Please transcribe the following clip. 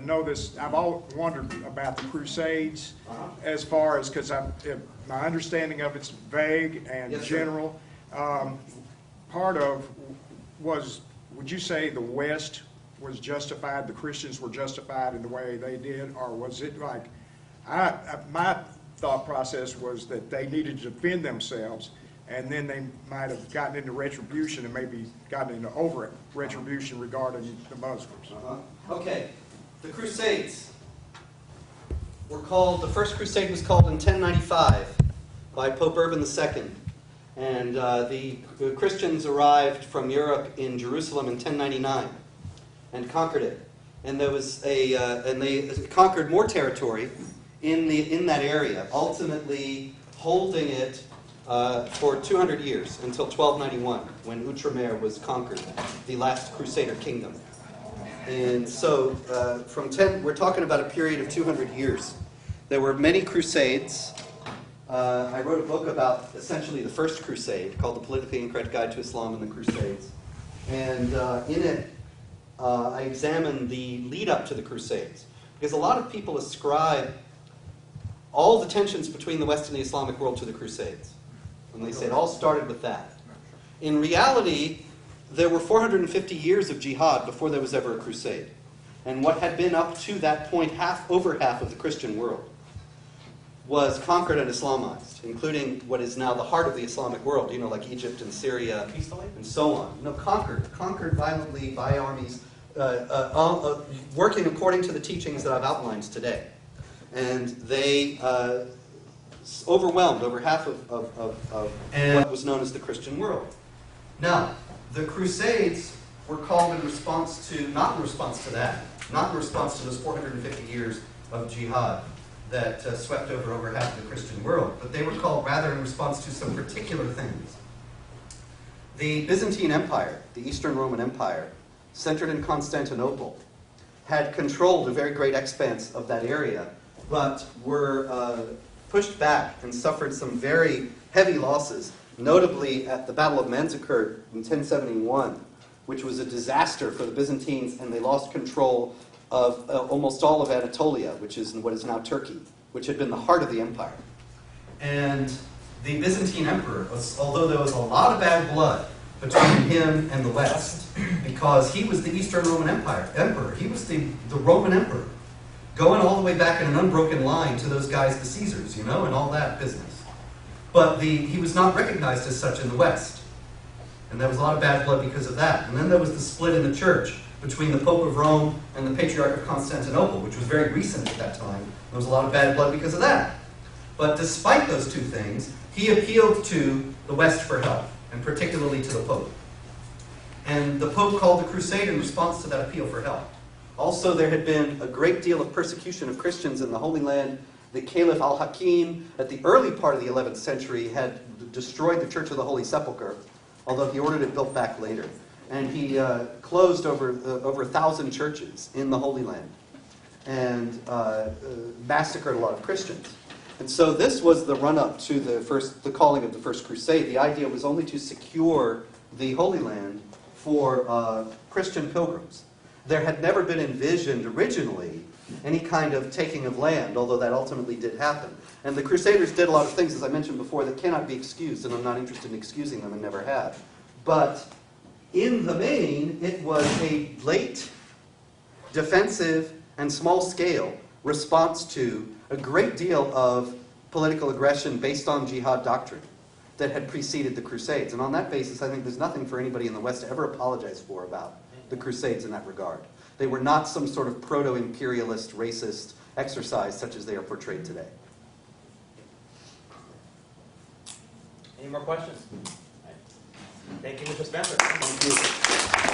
know this. I've always wondered about the Crusades, as far as because my understanding of it's vague and Yes, sir. general. Part of would you say the West was justified? The Christians were justified in the way they did, or was it like my thought process was that they needed to defend themselves, and then they might have gotten into retribution and maybe gotten into over retribution regarding the Muslims. Okay, the Crusades were called, the first crusade was called in 1095 by Pope Urban II. And the Christians arrived from Europe in Jerusalem in 1099 and conquered it. And there was and they conquered more territory in that area, ultimately holding it for 200 years until 1291, when Outremer was conquered, the last Crusader kingdom. And so we're talking about a period of 200 years. There were many crusades. I wrote a book about essentially the first crusade called The Politically Incorrect Guide to Islam and the Crusades. And in it, I examined the lead up to the Crusades. Because a lot of people ascribe all the tensions between the West and the Islamic world to the Crusades. And they say it all started with that. In reality, there were 450 years of jihad before there was ever a crusade. And what had been up to that point, over half of the Christian world was conquered and Islamized, including what is now the heart of the Islamic world, like Egypt and Syria and so on. No, conquered violently by armies, working according to the teachings that I've outlined today. And they overwhelmed over half of what was known as the Christian world. Now, the Crusades were called in response to, not in response to that, not in response to those 450 years of jihad that swept over half of the Christian world, but they were called rather in response to some particular things. The Byzantine Empire, the Eastern Roman Empire, centered in Constantinople, had controlled a very great expanse of that area, but were pushed back and suffered some very heavy losses, notably at the Battle of Manzikert in 1071, which was a disaster for the Byzantines, and they lost control of almost all of Anatolia, which is what is now Turkey, which had been the heart of the empire. And the Byzantine emperor, although there was a lot of bad blood between him and the West, because he was the Eastern Roman emperor. He was the Roman emperor, going all the way back in an unbroken line to those guys, the Caesars, and all that business. But he was not recognized as such in the West. And there was a lot of bad blood because of that. And then there was the split in the church between the Pope of Rome and the Patriarch of Constantinople, which was very recent at that time. There was a lot of bad blood because of that. But despite those two things, he appealed to the West for help, and particularly to the Pope. And the Pope called the crusade in response to that appeal for help. Also, there had been a great deal of persecution of Christians in the Holy Land. The Caliph al-Hakim, at the early part of the 11th century, had destroyed the Church of the Holy Sepulchre, although he ordered it built back later. And he closed over 1,000 churches in the Holy Land and massacred a lot of Christians. And so this was the run-up to the calling of the First Crusade. The idea was only to secure the Holy Land for Christian pilgrims. There had never been envisioned originally any kind of taking of land, although that ultimately did happen. And the Crusaders did a lot of things, as I mentioned before, that cannot be excused, and I'm not interested in excusing them and never have. But in the main, it was a late, defensive, and small-scale response to a great deal of political aggression based on jihad doctrine that had preceded the Crusades. And on that basis, I think there's nothing for anybody in the West to ever apologize for about the Crusades in that regard. They were not some sort of proto-imperialist, racist exercise such as they are portrayed today. Any more questions? Thank you, Mr. Spencer. Thank you.